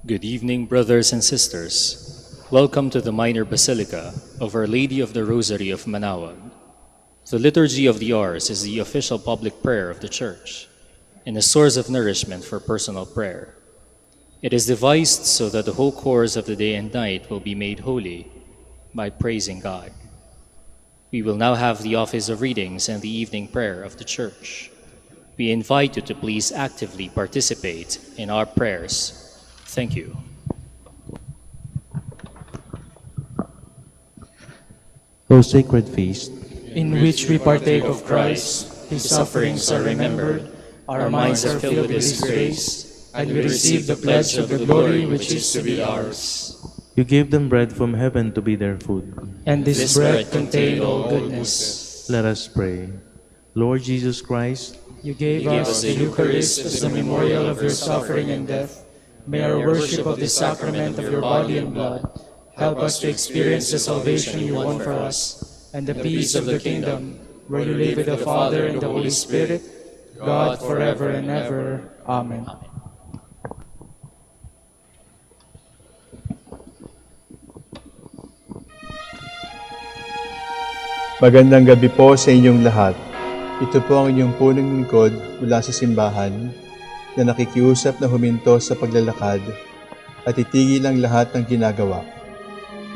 Good evening, brothers and sisters. Welcome to the Minor Basilica of Our Lady of the Rosary of Manaoag. The Liturgy of the Hours is the official public prayer of the Church and a source of nourishment for personal prayer. It is devised so that the whole course of the day and night will be made holy by praising God. We will now have the office of readings and the evening prayer of the Church. We invite you to please actively participate in our prayers. Thank you. O sacred feast, in which we partake of Christ, His sufferings are remembered, our minds are filled with His grace, and we receive the pledge of the glory which is to be ours. you gave them bread from heaven to be their food. And this bread contained all goodness. Let us pray. Lord Jesus Christ, You gave us the Eucharist as the memorial of your suffering and death. May our worship of the sacrament of your body and blood help us to experience the salvation you won for us, and the peace of the kingdom, where you live with the Father and the Holy Spirit, God forever and ever. Amen. Magandang gabi po sa inyong lahat. Ito po ang inyong punong lingkod mula sa simbahan na nakikiusap na huminto sa paglalakad at itigil ang lahat ng ginagawa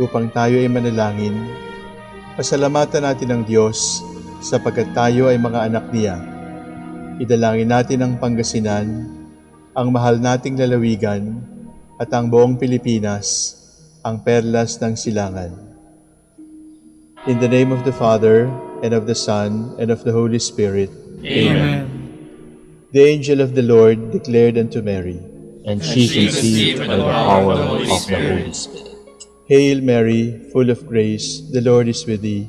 upang tayo ay manalangin. Pasalamatan natin ang Diyos sapagkat tayo ay mga anak niya. Idalangin natin ang Pangasinan, ang mahal nating lalawigan at ang buong Pilipinas, ang perlas ng silangan. In the name of the Father, and of the Son, and of the Holy Spirit. Amen. The angel of the Lord declared unto Mary, and she conceived by the power of the Holy Spirit. Hail Mary, full of grace, the Lord is with thee.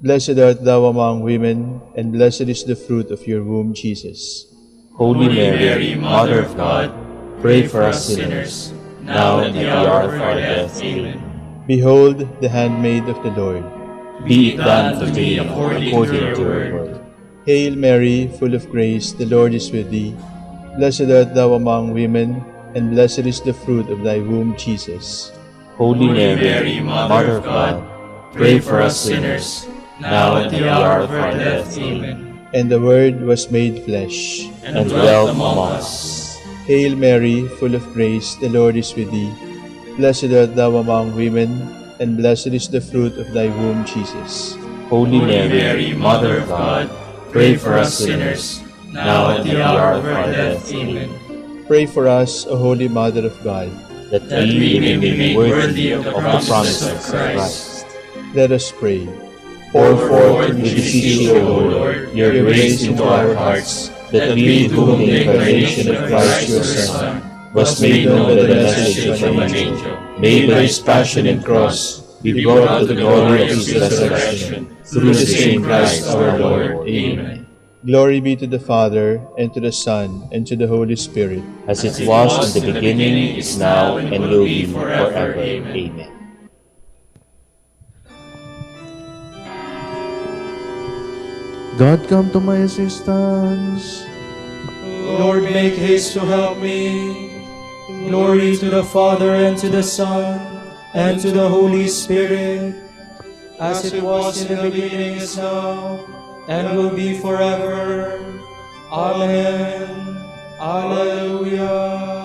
Blessed art thou among women, and blessed is the fruit of your womb, Jesus. Holy Mary, Mother of God, pray for us sinners, now and at the hour of our death. Amen. Behold the handmaid of the Lord. Be it done to me according to your word. Hail Mary, full of grace, the Lord is with thee. Blessed art thou among women, and blessed is the fruit of thy womb, Jesus. Holy Mary, Mother of God, pray for us sinners, now and at the hour of our death. Amen. And the Word was made flesh, And dwelt among us. Hail Mary, full of grace, the Lord is with thee. Blessed art thou among women, and blessed is the fruit of thy womb, Jesus. Holy Mary, Mother of God, pray for us sinners, now and at the hour of our death. Amen. Pray for us, O Holy Mother of God. That we may be made worthy of the promises of Christ. Let us pray. Pour forth, we beseech you, O Lord, your grace into our hearts, that we, to whom the incarnation of Christ your Son was made known by the message from an angel, may by his passion and cross be brought to the glory of his resurrection, through the same Christ our Lord. Amen. Glory be to the Father, and to the Son, and to the Holy Spirit. As it was in the beginning, is now, and will be forever. Amen. God, come to my assistance. Lord, make haste to help me. Glory to the Father, and to the Son, and to the Holy Spirit, as it was in the beginning, is now, and will be forever. Amen. Alleluia.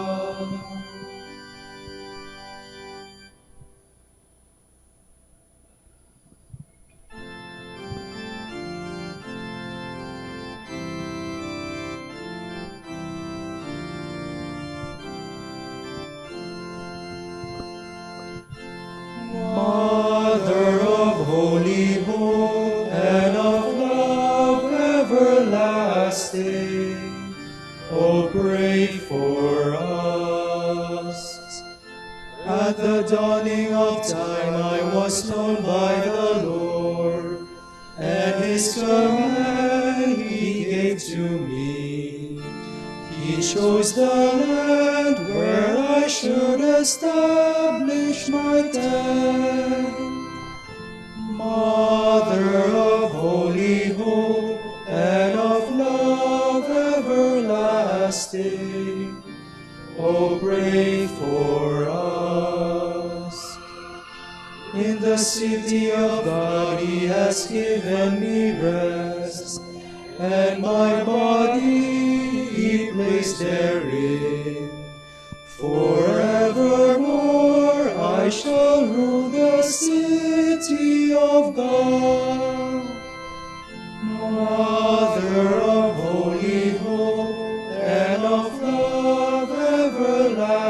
Mother of holy hope and of love everlasting, oh, pray for us. At the dawning of time I was known by the Lord, and His command He gave to me. He chose the land where I should establish my tent. Mother of holy hope and of love everlasting, O Oh, pray for us. In the city of God He has given me rest, and my body He placed therein. Forevermore I shall rule the city of God. Mother of holy hope and of love everlasting,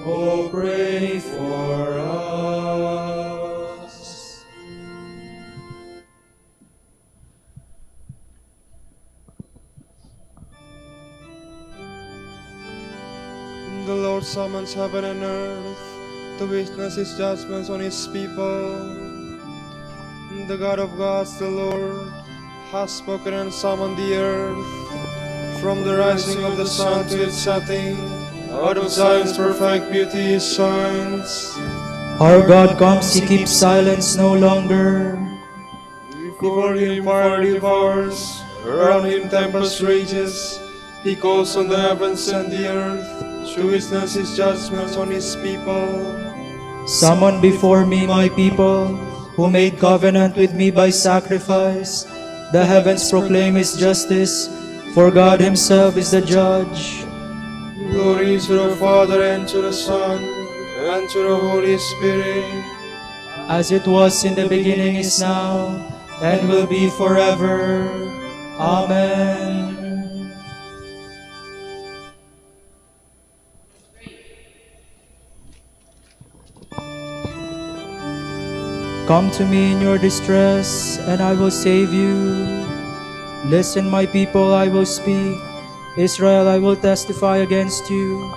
oh, pray for us. The Lord summons heaven and earth to witness His judgments on His people. The God of gods, the Lord, has spoken and summoned the earth. From the rising of the sun to its setting, out of Zion's perfect beauty He shines. Our God comes, He keeps silence no longer. Before Him fire devours, around Him tempest rages. He calls on the heavens and the earth to witness His judgments on His people. Summon before me my people, who made covenant with me by sacrifice. The heavens proclaim His justice, for God Himself is the judge. Glory to the Father, and to the Son, and to the Holy Spirit. As it was in the beginning, is now, and will be forever. Amen. Come to me in your distress, and I will save you. Listen, my people, I will speak. Israel, I will testify against you.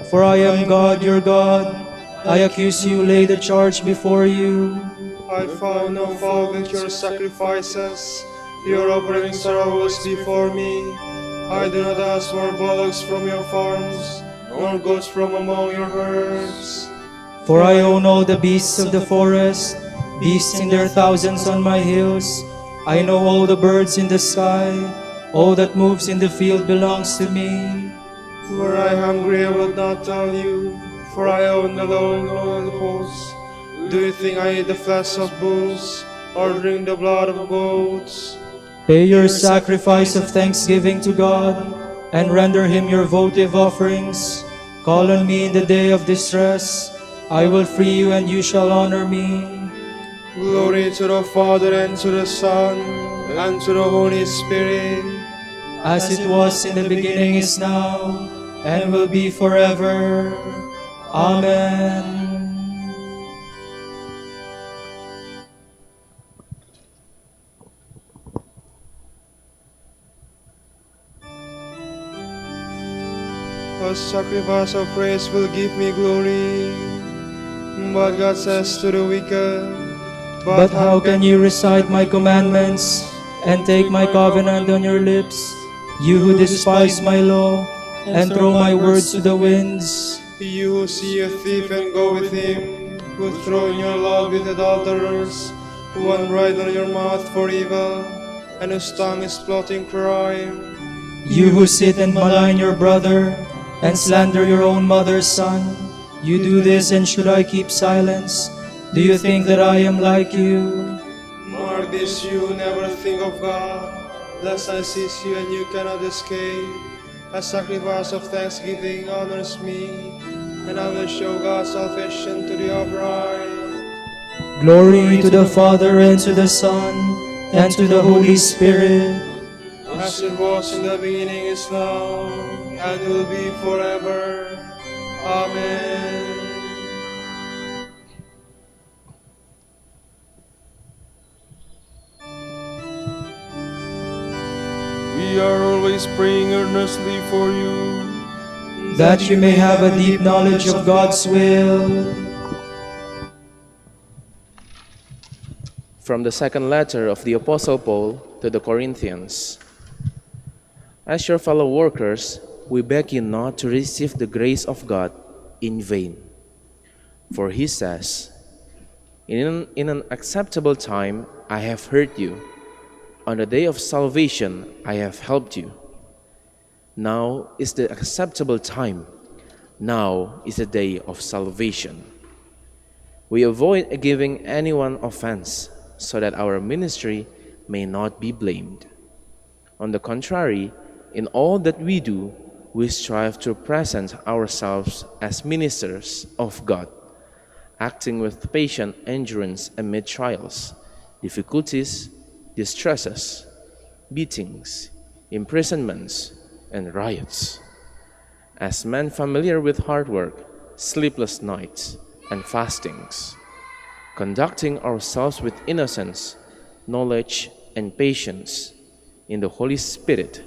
For I am God, your God. I accuse you, lay the charge before you. I found no fault with your sacrifices. Your offerings are always before me. I do not ask for bullocks from your farms, nor goats from among your herds. For I own all the beasts of the forest, beasts in their thousands on my hills. I know all the birds in the sky. All that moves in the field belongs to me. Were I hungry, I would not tell you, for I own alone all the hosts. Do you think I eat the flesh of bulls, or drink the blood of goats? Pay your sacrifice of thanksgiving to God, and render Him your votive offerings. Call on me in the day of distress. I will free you, and you shall honor me. Glory to the Father, and to the Son, and to the Holy Spirit. As it was in the beginning, is now, and will be forever. Amen. A sacrifice of praise will give me glory. But God says to the wicked, But how can you recite my commandments and take my covenant on your lips, you who despise my law and throw my words to the winds? You who see a thief and go with him, who throw in your lot with adulterers, who unbridle your mouth for evil, and whose tongue is plotting crime. You who sit and malign your brother and slander your own mother's son, you do this, and should I keep silence? Do you think that I am like you? Mark this, you who never think of God, lest I seize you and you cannot escape. A sacrifice of thanksgiving honors me, and I will show God's salvation to the upright. Glory to the Father, and to the Son, and to the Holy Spirit. As it was in the beginning, is now, and will be forever. Amen. We are always praying earnestly for you, that you may have a deep knowledge of God's will. From the second letter of the Apostle Paul to the Corinthians. As your fellow workers, we beg you not to receive the grace of God in vain. For he says, In an acceptable time I have heard you. On the day of salvation I have helped you. Now is the acceptable time. Now is the day of salvation. We avoid giving anyone offense, so that our ministry may not be blamed. On the contrary, in all that we do, we strive to present ourselves as ministers of God, acting with patient endurance amid trials, difficulties, distresses, beatings, imprisonments, and riots. As men familiar with hard work, sleepless nights, and fastings, conducting ourselves with innocence, knowledge, and patience in the Holy Spirit,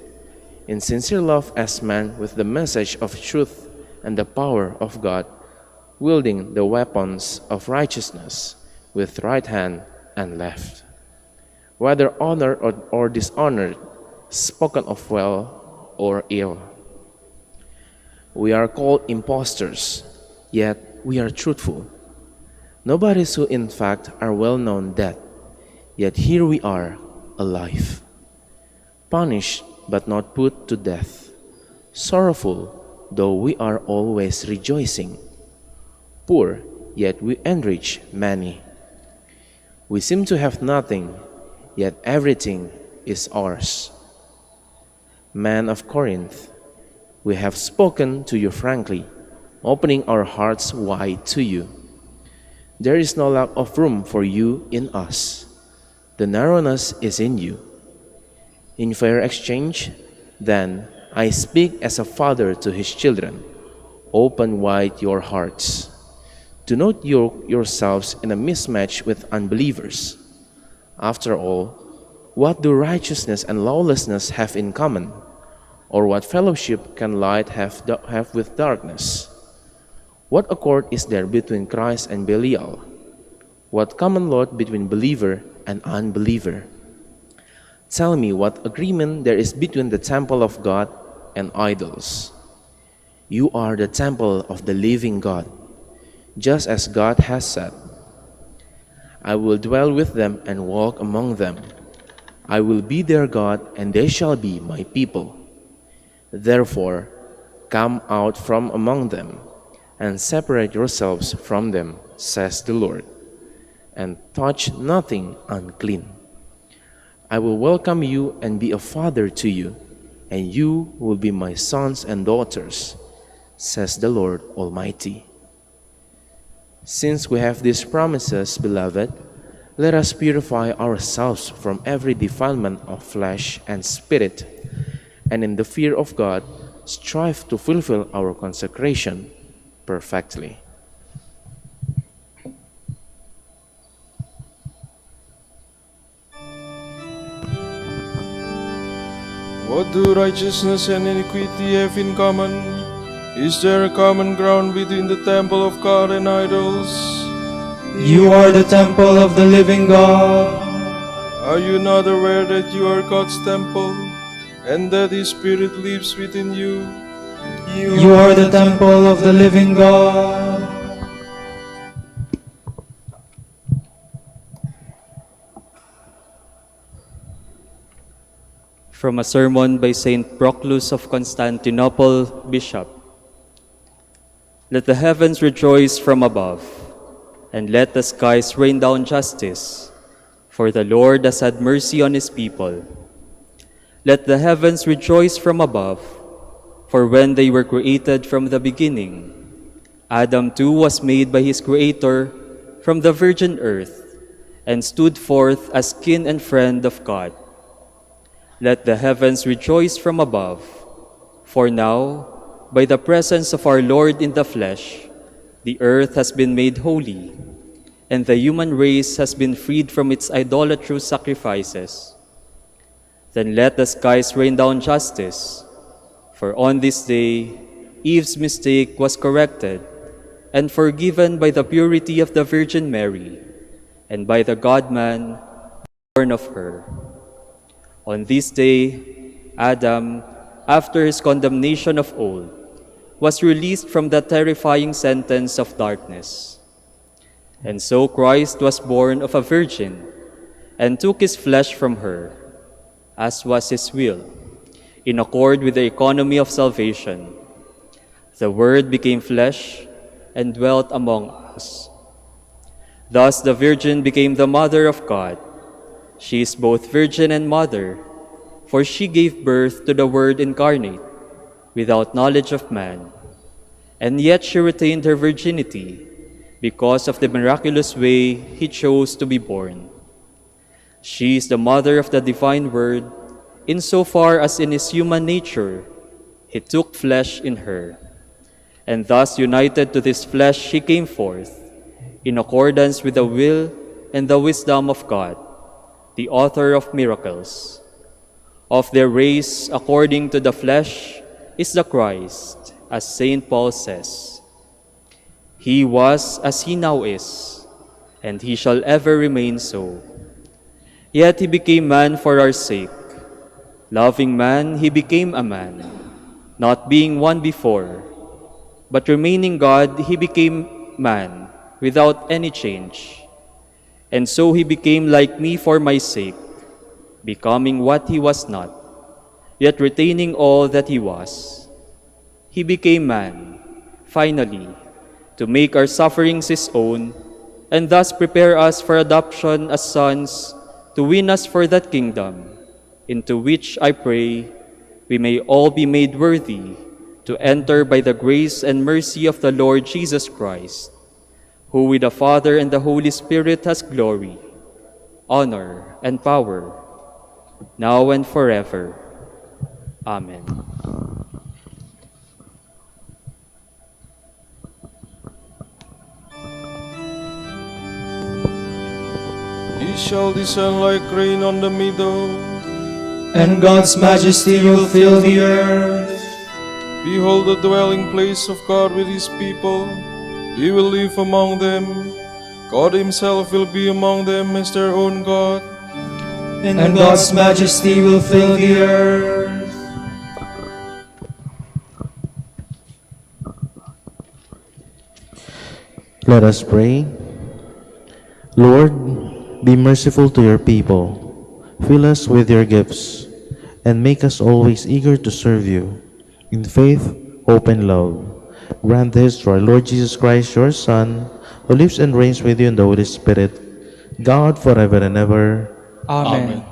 in sincere love as men with the message of truth and the power of God, wielding the weapons of righteousness with right hand and left. Whether honored or dishonored, spoken of well or ill. We are called impostors, yet we are truthful. Nobody's who in fact are well known dead, yet here we are alive. Punished but not put to death. Sorrowful, though we are always rejoicing. Poor, yet we enrich many. We seem to have nothing, yet everything is ours. Men of Corinth, we have spoken to you frankly, opening our hearts wide to you. There is no lack of room for you in us. The narrowness is in you. In fair exchange, then, I speak as a father to his children. Open wide your hearts. Do not yoke yourselves in a mismatch with unbelievers. After all, what do righteousness and lawlessness have in common? Or what fellowship can light have with darkness? What accord is there between Christ and Belial? What common lot between believer and unbeliever? Tell me what agreement there is between the temple of God and idols. You are the temple of the living God, just as God has said, I will dwell with them and walk among them. I will be their God, and they shall be my people. Therefore, come out from among them, and separate yourselves from them, says the Lord, and touch nothing unclean. I will welcome you and be a father to you, and you will be my sons and daughters, says the Lord Almighty. Since we have these promises, beloved, let us purify ourselves from every defilement of flesh and spirit, and in the fear of God, strive to fulfill our consecration perfectly. What do righteousness and iniquity have in common? Is there a common ground between the temple of God and idols? You are the temple of the living God. Are you not aware that you are God's temple, and that His Spirit lives within you? You are the temple of the living God. From a sermon by Saint Proclus of Constantinople, Bishop. Let the heavens rejoice from above, and let the skies rain down justice, for the Lord has had mercy on his people. Let the heavens rejoice from above, for when they were created from the beginning, Adam too was made by his Creator from the virgin earth, and stood forth as kin and friend of God. Let the heavens rejoice from above, for now, by the presence of our Lord in the flesh, the earth has been made holy, and the human race has been freed from its idolatrous sacrifices. Then let the skies rain down justice, for on this day Eve's mistake was corrected and forgiven by the purity of the Virgin Mary, and by the God-man born of her. On this day, Adam, after his condemnation of old, was released from the terrifying sentence of darkness. And so Christ was born of a virgin, and took his flesh from her, as was his will, in accord with the economy of salvation. The Word became flesh and dwelt among us. Thus the Virgin became the Mother of God. She is both Virgin and Mother, for she gave birth to the Word incarnate, without knowledge of man. And yet she retained her virginity, because of the miraculous way he chose to be born. She is the Mother of the Divine Word, insofar as in his human nature he took flesh in her. And thus united to this flesh she came forth, in accordance with the will and the wisdom of God, the author of miracles. Of their race, according to the flesh, is the Christ, as St. Paul says, "He was as he now is, and he shall ever remain so. Yet he became man for our sake. Loving man, he became a man, not being one before, but remaining God, he became man without any change. And so he became like me for my sake, becoming what he was not, yet retaining all that he was. He became man, finally, to make our sufferings his own, and thus prepare us for adoption as sons, to win us for that kingdom, into which, I pray, we may all be made worthy to enter by the grace and mercy of the Lord Jesus Christ, who with the Father and the Holy Spirit has glory, honor, and power, now and forever. Amen. He shall descend like rain on the meadow, and God's majesty will fill the earth. behold the dwelling place of God with his people. He will live among them. God himself will be among them as their own God. And God's majesty will fill the earth. Let us pray. Lord, be merciful to your people. Fill us with your gifts, and make us always eager to serve you, in faith, hope, and love. Grant this through our Lord Jesus Christ, your Son, who lives and reigns with you in the Holy Spirit, God forever and ever. Amen.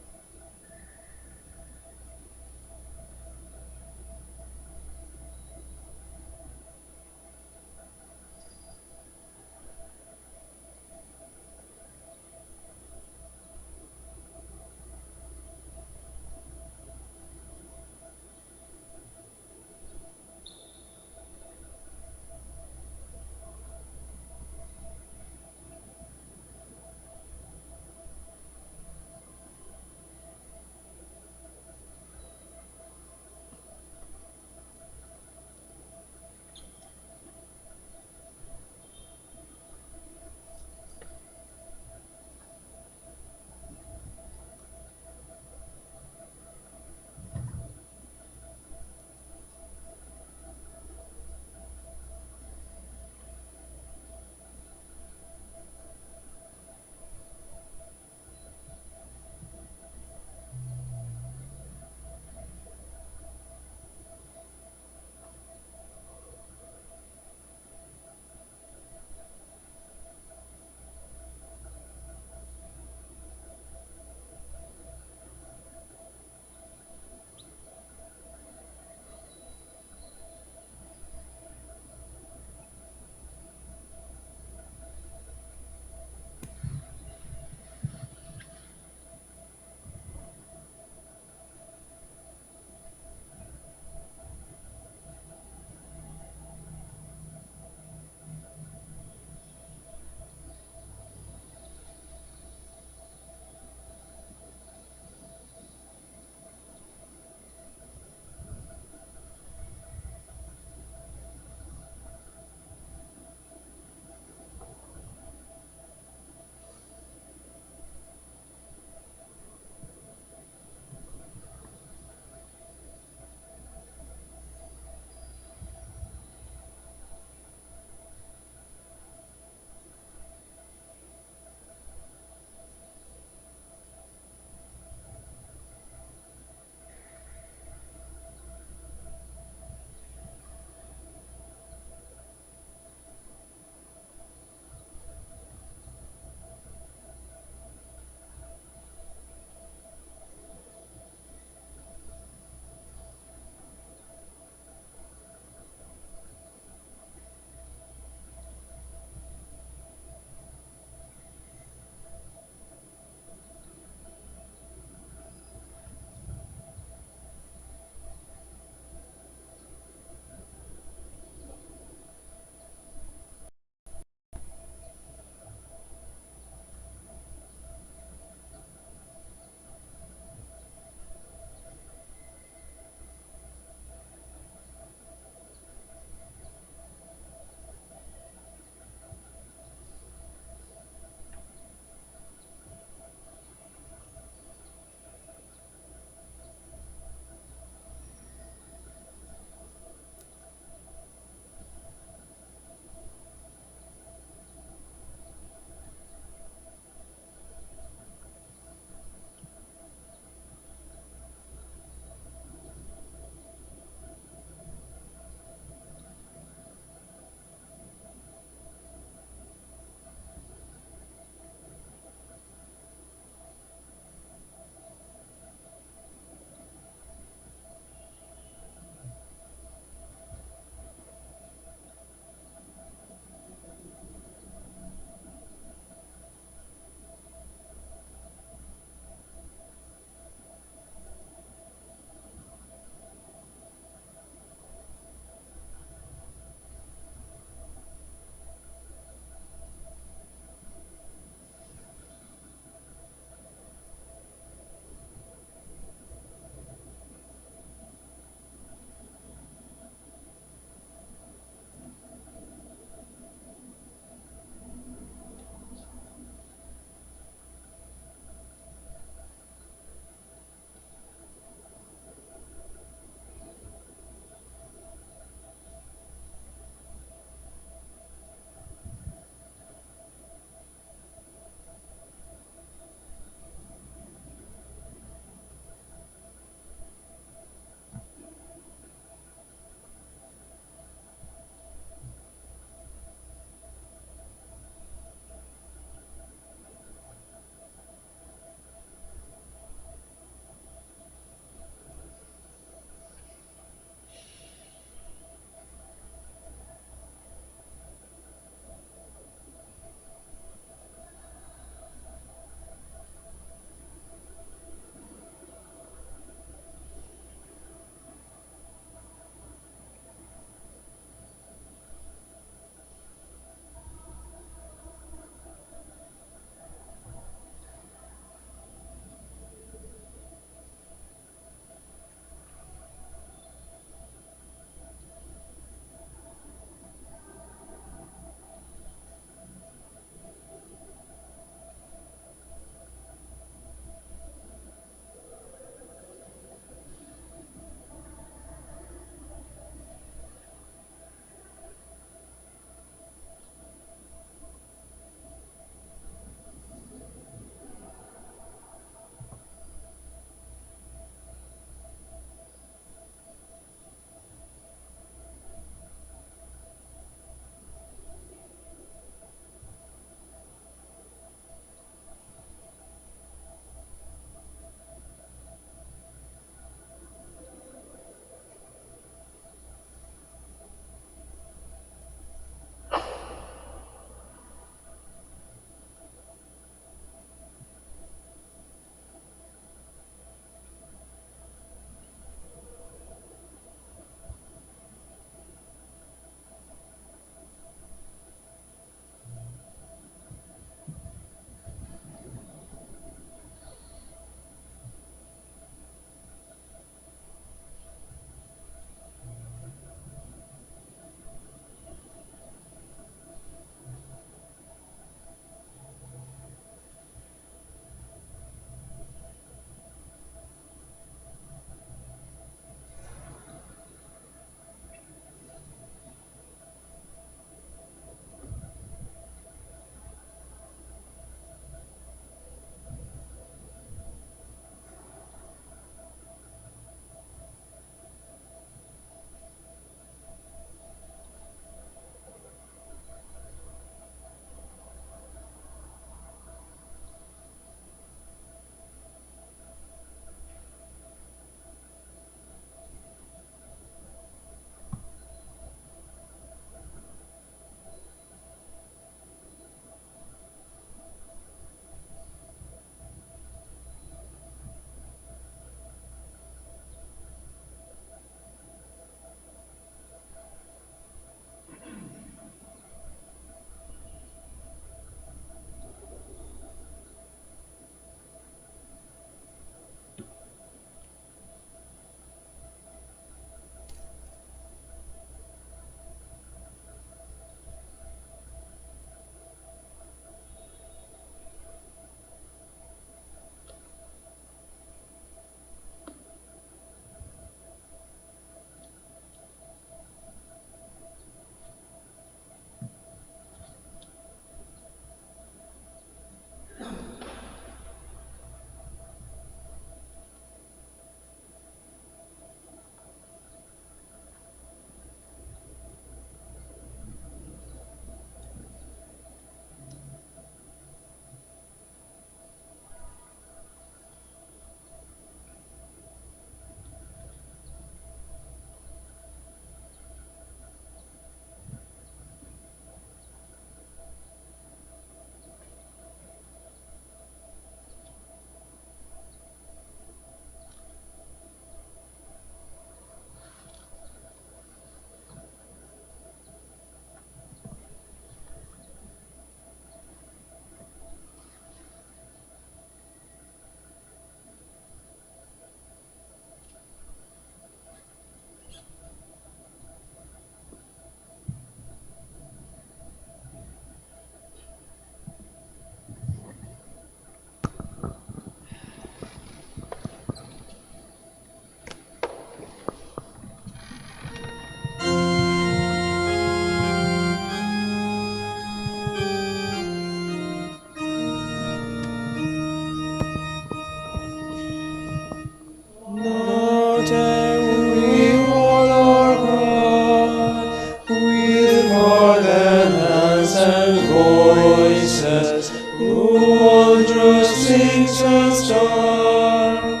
behold our God, with heart and hands and voices, who wondrous things has done,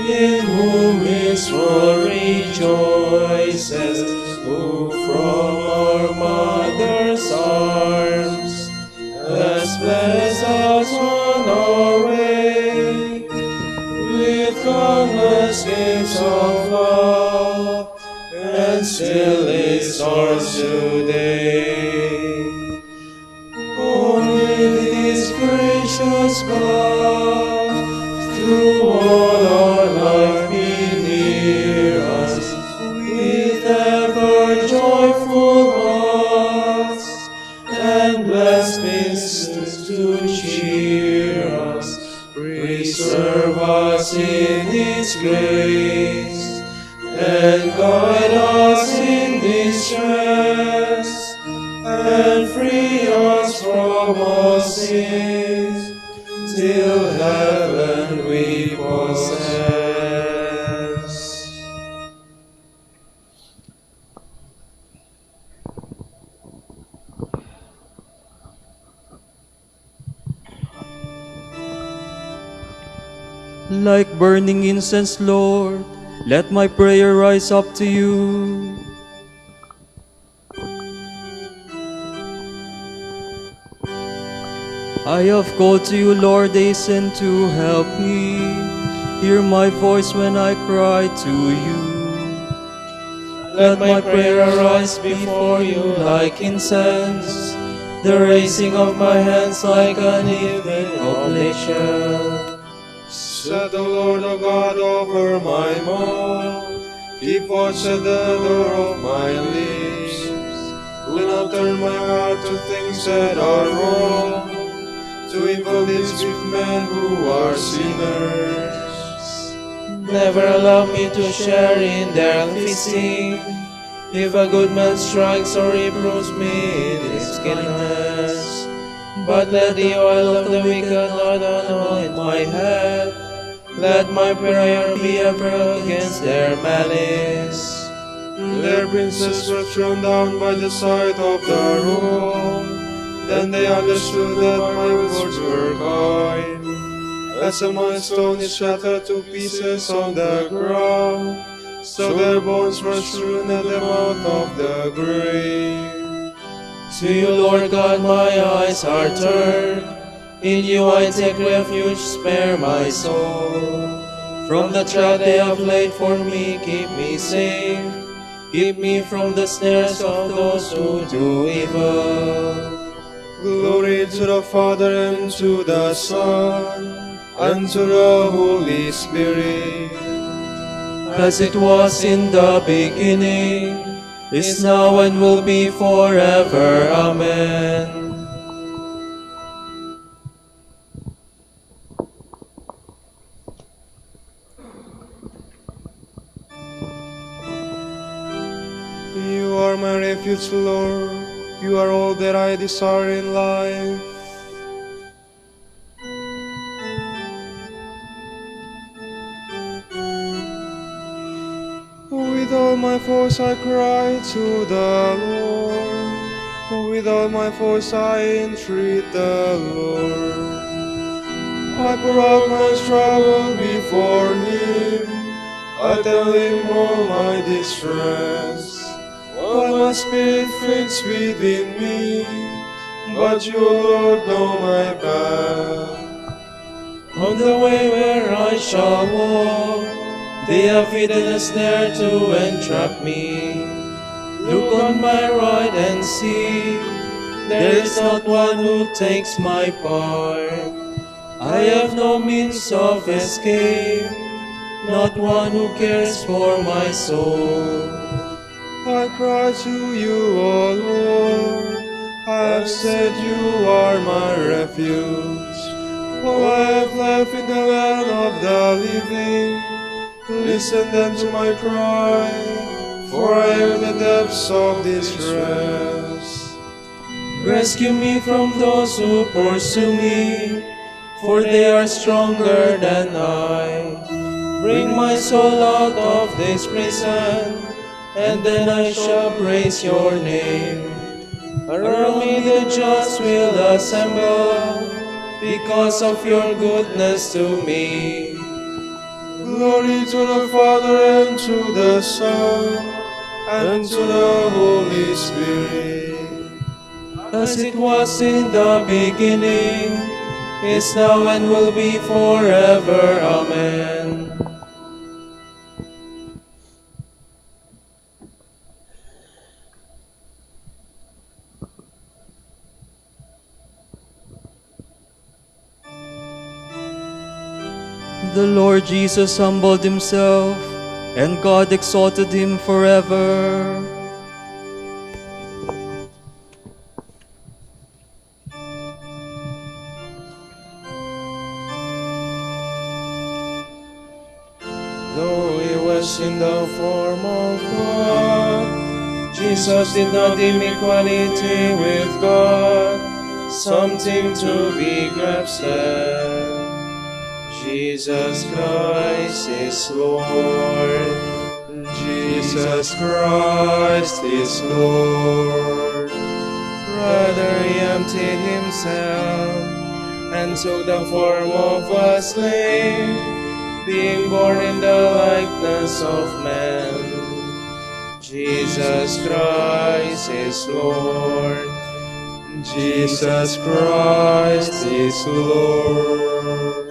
in whom Israel rejoices, who from our mother's arms has blessed us on our way, with countless gifts of love, and still is ours today. Oh, with His gracious God, through all our life be near us, with ever joyful hearts, and blessed mysteries to cheer us, preserve us in His grace, and guide us in distress, and free us from all sins, till heaven we possess. Like burning incense, Lord, let my prayer rise up to you. I have called to you, Lord, hasten to help me. Hear my voice when I cry to you. Let my prayer arise before you like incense, the raising of my hands like an evening oblation. Set the Lord, O God, over my mouth, keep watch at the door of my lips. Do not turn my heart to things that are wrong, to evil deeds with men who are sinners. Never allow me to share in their feasting, if a good man strikes or reproves me in his kindness. But let the oil of the wicked not anoint my head, let my prayer be ever against their malice. Their princes were thrown down by the side of the road, then they understood that my words were kind. As a milestone is shattered to pieces on the ground, so their bones were strewn at the mouth of the grave. To you, Lord God, my eyes are turned. In you I take refuge, spare my soul. From the trap they have laid for me, keep me safe. Keep me from the snares of those who do evil. Glory to the Father, and to the Son, and to the Holy Spirit, as it was in the beginning, is now, and will be forever. Amen. You are my refuge, Lord. You are all that I desire in life. With all my force I cry to the Lord. With all my force I entreat the Lord. I pour out my trouble before Him. I tell Him all my distress. While my spirit faints within me, but you, Lord, know my path. On the way where I shall walk, they have hidden a snare to entrap me. Look on my right and see, there is not one who takes my part. I have no means of escape, not one who cares for my soul. I cry to you, O Lord, I have said you are my refuge. All I have left in the land of the living, listen then to my cry, for I am in the depths of distress. Rescue me from those who pursue me, for they are stronger than I. Bring my soul out of this prison, and then I shall praise your name. Around me the just will assemble, because of your goodness to me. Glory to the Father, and to the Son, and to the Holy Spirit. As it was in the beginning, is now, and will be forever. Amen. The Lord Jesus humbled himself, and God exalted him forever. Though he was in the form of God, Jesus did not deem equality with God something to be grasped at. Jesus Christ is Lord. Jesus Christ is Lord. Rather he emptied himself and took the form of a slave, being born in the likeness of man. Jesus Christ is Lord. Jesus Christ is Lord.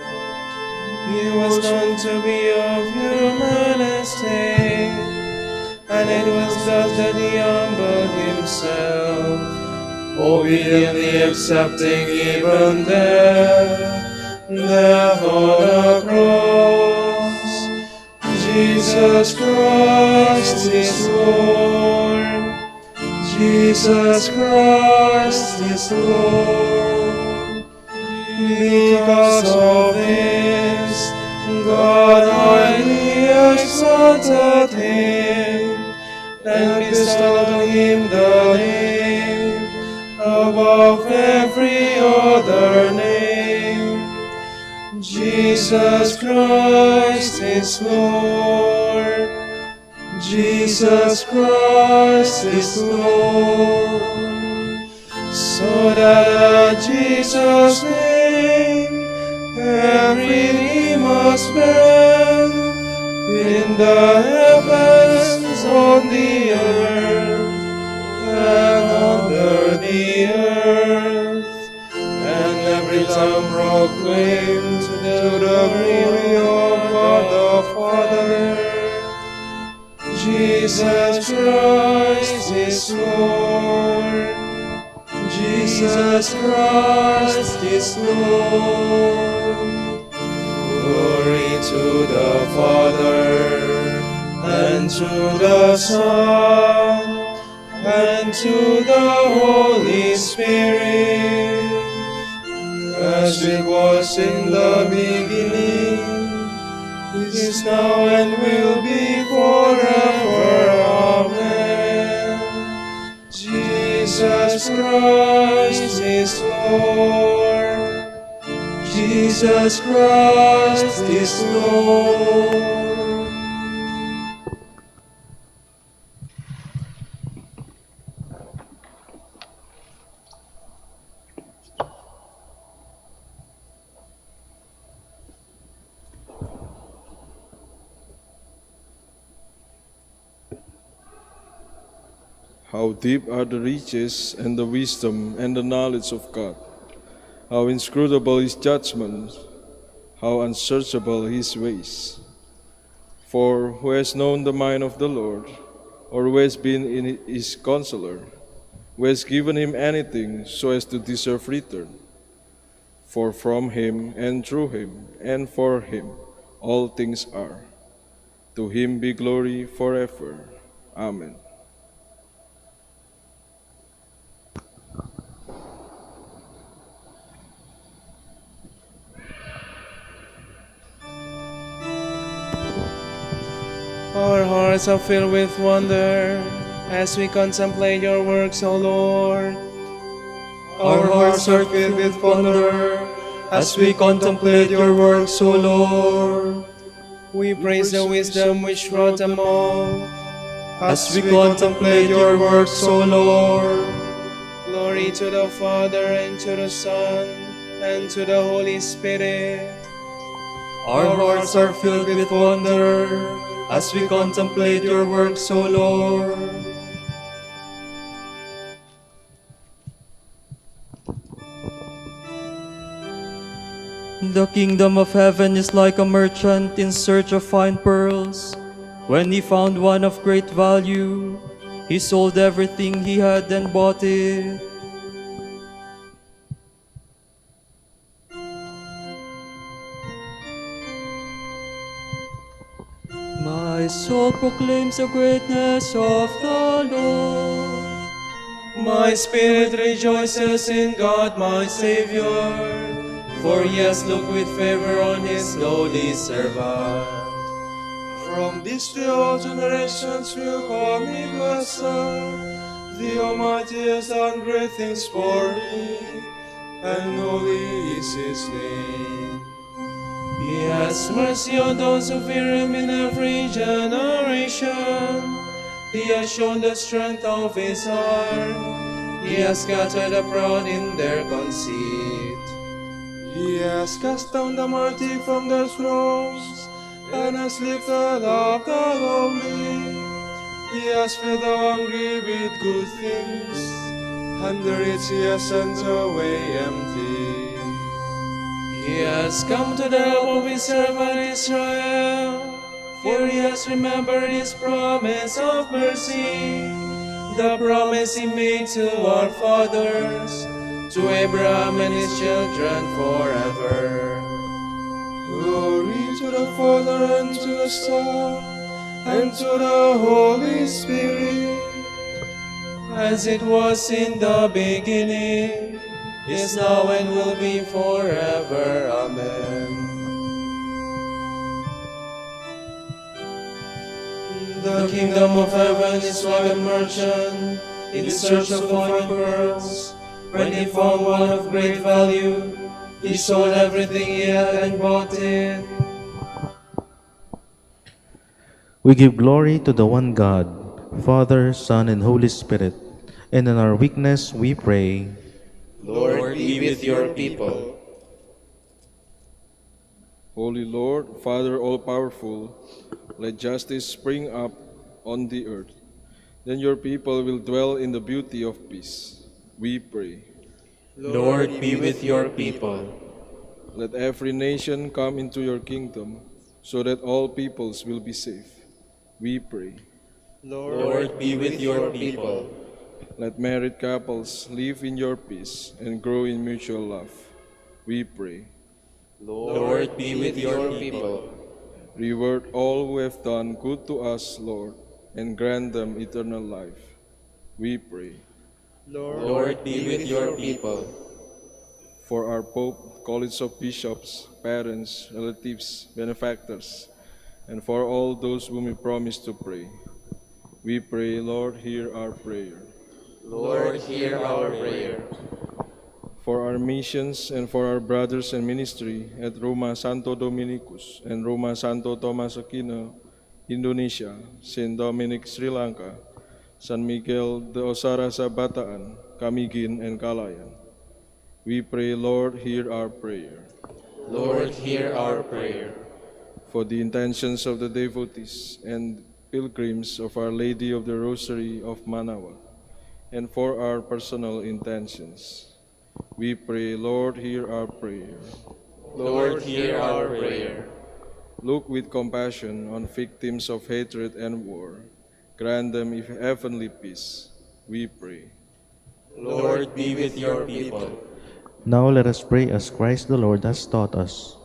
He was known to be of human estate, and it was thus that he humbled himself, obediently accepting even death on a cross. Jesus Christ is Lord. Jesus Christ is Lord. Because of this, God highly exalted him, and bestowed on him the name above every other name. Jesus Christ is Lord. Jesus Christ is Lord. So that at Jesus' name every knee must bend, in the heavens, on the earth, and under the earth, and every tongue proclaim to the glory of God the Father. Jesus Christ is Lord. Jesus Christ is Lord. Glory to the Father, and to the Son, and to the Holy Spirit, as it was in the beginning, is now, and will be forever. Amen. Jesus Christ is Lord. Jesus Christ is Lord. How deep are the riches and the wisdom and the knowledge of God. How inscrutable his judgments, how unsearchable his ways. For who has known the mind of the Lord, or who has been in his counselor, who has given him anything so as to deserve return? For from him, and through him, and for him, all things are. To him be glory forever. Amen. Our hearts are filled with wonder as we contemplate your works, O Lord. Our hearts are filled with wonder as we contemplate your works, O Lord. We praise the wisdom which wrought them all. As we contemplate your works, O Lord. Glory to the Father, and to the Son, and to the Holy Spirit. Our hearts are filled with wonder as we contemplate your works, O Lord. The kingdom of heaven is like a merchant in search of fine pearls. When he found one of great value, he sold everything he had and bought it. My soul proclaims the greatness of the Lord. My spirit rejoices in God my Savior, for he has looked with favor on his lowly servant. From this day all generations will call me blessed. The Almighty has done great things for me, and holy is his name. He has mercy on those who fear him in every generation. He has shown the strength of his arm. He has scattered the proud in their conceit. He has cast down the mighty from their thrones, and has lifted up the lowly. He has filled the hungry with good things, and the rich he has sent away empty. He has come to the help of his servant Israel, for he has remembered his promise of mercy, the promise he made to our fathers, to Abraham and his children forever. Glory to the Father, and to the Son, and to the Holy Spirit, as it was in the beginning, is now, and will be forever. Amen. The kingdom of heaven is like a merchant in search of fine pearls. When he found one of great value, he sold everything he had and bought it. We give glory to the one God, Father, Son, and Holy Spirit, and in our weakness we pray. Lord, be with your people. Holy Lord, Father all-powerful, let justice spring up on the earth. Then your people will dwell in the beauty of peace. We pray. Lord, be with your people. Let every nation come into your kingdom, so that all peoples will be safe. We pray. Lord, be with your people. Let married couples live in your peace and grow in mutual love. We pray. Lord, be with your people. Reward all who have done good to us, Lord, and grant them eternal life. We pray. Lord, be with your people. For our Pope, College of Bishops, parents, relatives, benefactors, and for all those whom we promise to pray, we pray, Lord, hear our prayer. Lord, hear our prayer. For our missions and for our brothers and ministry at Roma Santo Dominicus and Roma Santo Tomas Aquino, Indonesia, St. Dominic, Sri Lanka, San Miguel de Osara sa Bataan, Camiguin, and Calayan. We pray, Lord, hear our prayer. Lord, hear our prayer. For the intentions of the devotees and pilgrims of Our Lady of the Rosary of Manaoag, and for our personal intentions, we pray, Lord, hear our prayer. Lord, hear our prayer. Look with compassion on victims of hatred and war. Grant them heavenly peace, we pray. Lord, be with your people. Now let us pray as Christ the Lord has taught us.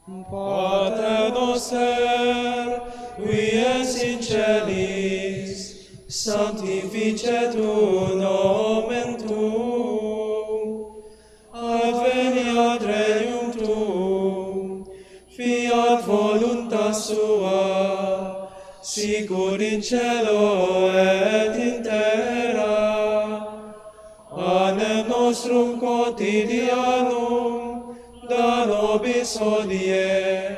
Pater noster, qui es in celis, sanctificetur nomen tuum, adveniat regnum tuum, fiat voluntas sua, sicur in cielo et in terra. Panem nostrum quotidianum nobis hodie,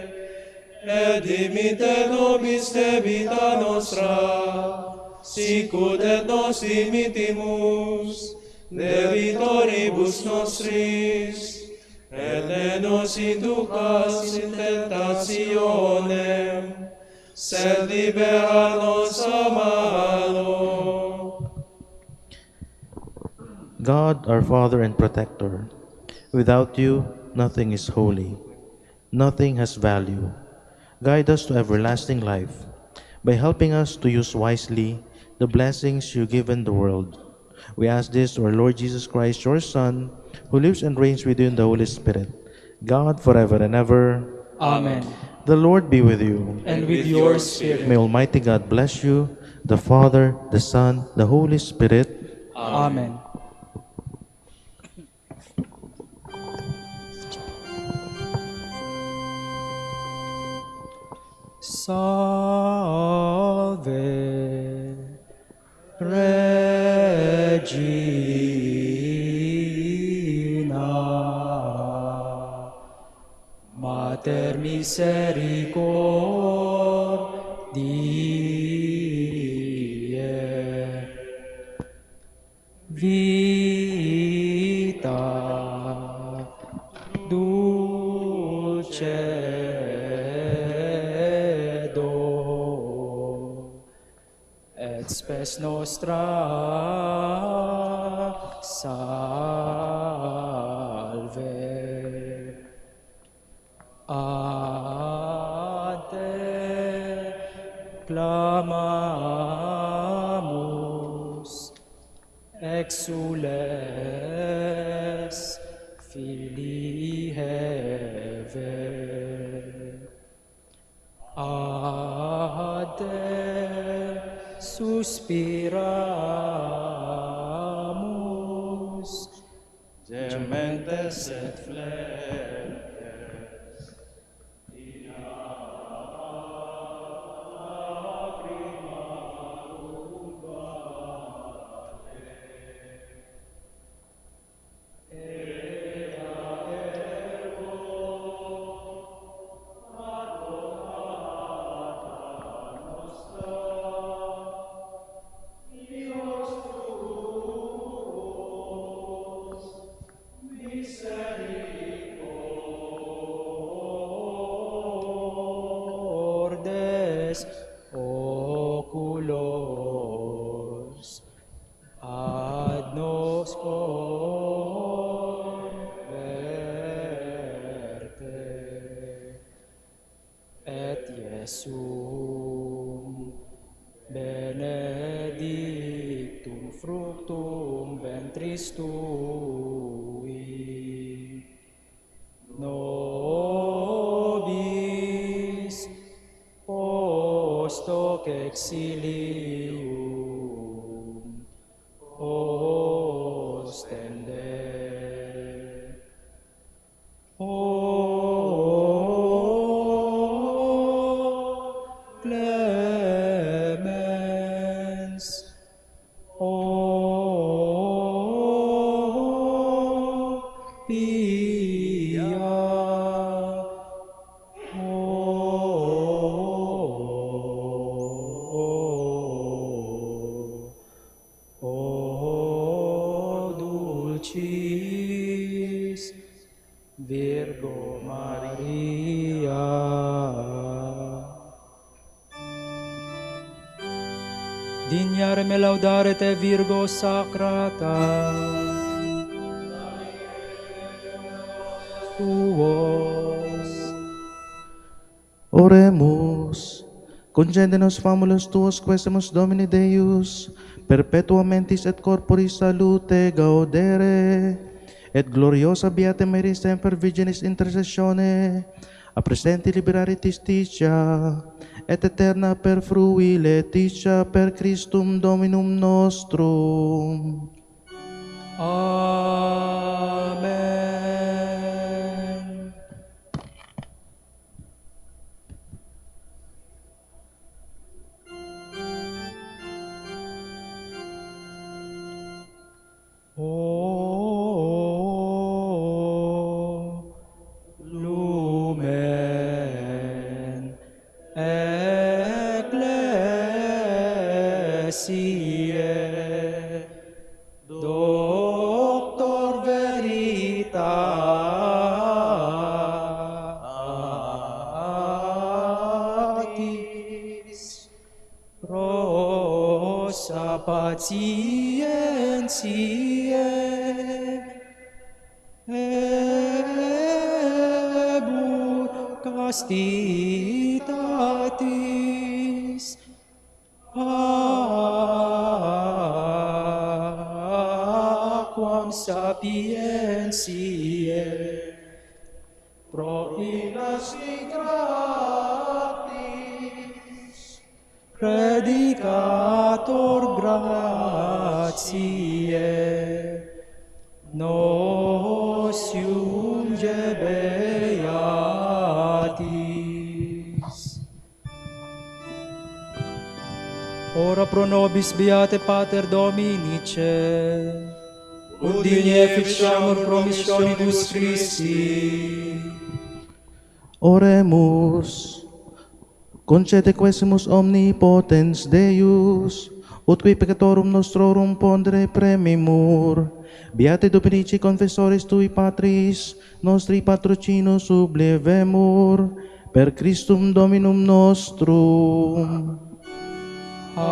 et dimite nobis debita nostra, sicut et nos dimitimus debitoribus nostris, et ne nos inducas in tentationem, sed libera nos a malo. God, our Father and Protector, without you, nothing is holy, nothing has value. Guide us to everlasting life by helping us to use wisely the blessings you give in the world. We ask this through our Lord Jesus Christ, your Son, who lives and reigns with you in the Holy Spirit, God forever and ever. Amen. The Lord be with you. And with your spirit. May Almighty God bless you, the Father, the Son, the Holy Spirit. Amen. Salve Regina, Mater misericordiae, vita dulcedo, et spes nostra salve. A te clamamus, exules filii Heve. A te suspiramus, Gementes et flentes, ordes oculos ad nos converte, et Iesum benedictum fructum ventris tui, nobis post hoc exilium ostende. O clemens, o pia, o dulcis Virgo Maria. Dignare me laudare te Virgo sacrata, tuos. Oremus. Congendenos famulus tuos quesemus Domini Deus, perpetuamentis et corporis salute gaudere, et gloriosa beata Maria semper Virginis intercessione, a presenti liberare justitia, et eterna per frui laetitia per Christum Dominum nostrum. Amen. O patientiae, ebur castitatis, aquam sapientiae, pro inasti gratis, predicator gratiae, nos iunge beatis. Ora pro nobis beate Pater Dominice, ut digne efficiamur promissionibus Christi. Oremus. Concede quesimus omnipotens Deus, ut qui peccatorum nostrorum pondere premimur. Beate Dominici confessores tui Patris, nostri patrocinus sublevemur, per Christum Dominum nostrum. Amen.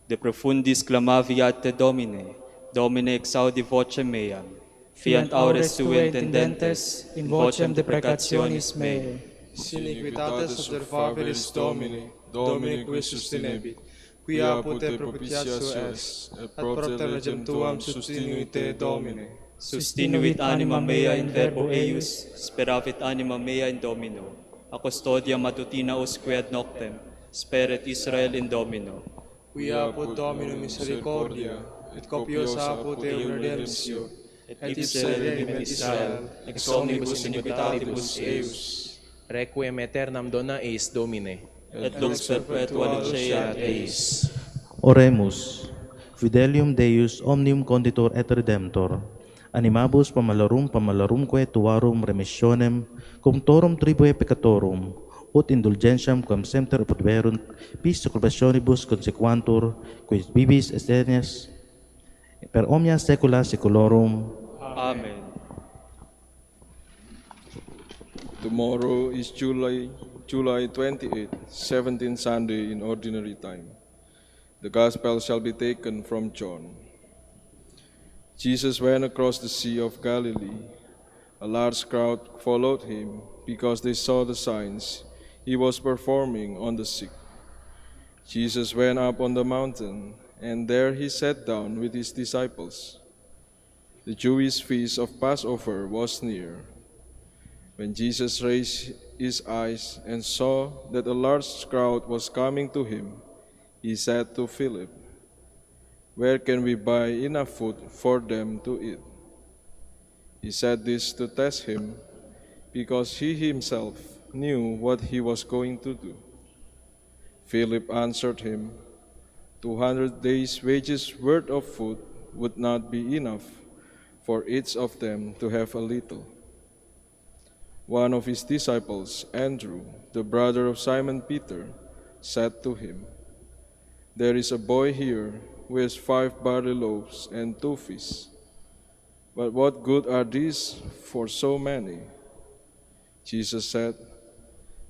De profundis clamaviat te Domine, Domine exaudi vocem meam, fiat aures tue intendentes, in vocem deprecationis meae. Sin iniquitates observabilis Domini, Domini qui sustinebit, qui apud te propitiatio est, et propter legem tuam sustinuit te Domine. Sustinuit anima mea in verbo eius, speravit anima mea in Domino. A custodia matutina usque ad noctem, speret Israel in Domino. Qui apud Domino misericordia, et copiosa apud eum redemptio, et ipse redimit Israel, ex omnibus iniquitatibus eius. Requiem aeternam dona eis Domine, Et lux perpetua luceat eis. Oremus. Fidelium Deus omnium conditor et redemptor. Animabus pamalorumque tuarum remissionem, cum torum tribue peccatorum, ut indulgentiam quam semper apudverunt bis seculationibus consequantur, quis bibis eternis, per omnia saecula saeculorum. Amen. Tomorrow is July 28, 17th Sunday in Ordinary Time. The Gospel shall be taken from John. Jesus went across the Sea of Galilee. A large crowd followed him because they saw the signs he was performing on the sick. Jesus went up on the mountain, and there he sat down with his disciples. The Jewish feast of Passover was near. When Jesus raised his eyes and saw that a large crowd was coming to him, he said to Philip, "Where can we buy enough food for them to eat?" He said this to test him, because he himself knew what he was going to do. Philip answered him, 200 days' wages worth of food would not be enough for each of them to have a little. One of his disciples, Andrew, the brother of Simon Peter, said to him, "There is a boy here who has 5 barley loaves and 2 fish. But what good are these for so many?" Jesus said,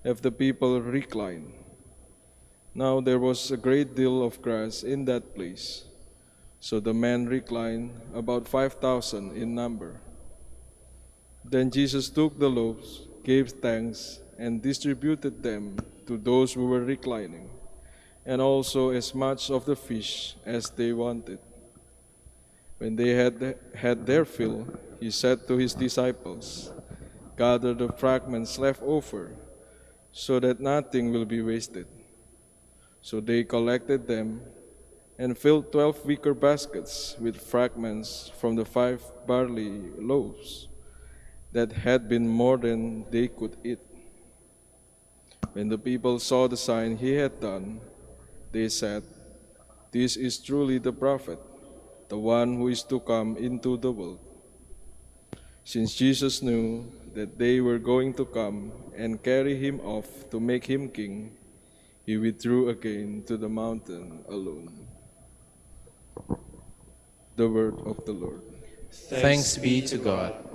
"Have the people recline." Now there was a great deal of grass in that place, so the men reclined, about 5,000 in number. Then Jesus took the loaves, gave thanks, and distributed them to those who were reclining, and also as much of the fish as they wanted. When they had their fill, he said to his disciples, "Gather the fragments left over, so that nothing will be wasted." So they collected them and filled 12 wicker baskets with fragments from the 5 barley loaves that had been more than they could eat. When the people saw the sign he had done, they said, "This is truly the prophet, the one who is to come into the world." Since Jesus knew that they were going to come and carry him off to make him king, he withdrew again to the mountain alone. The word of the Lord. Thanks be to God.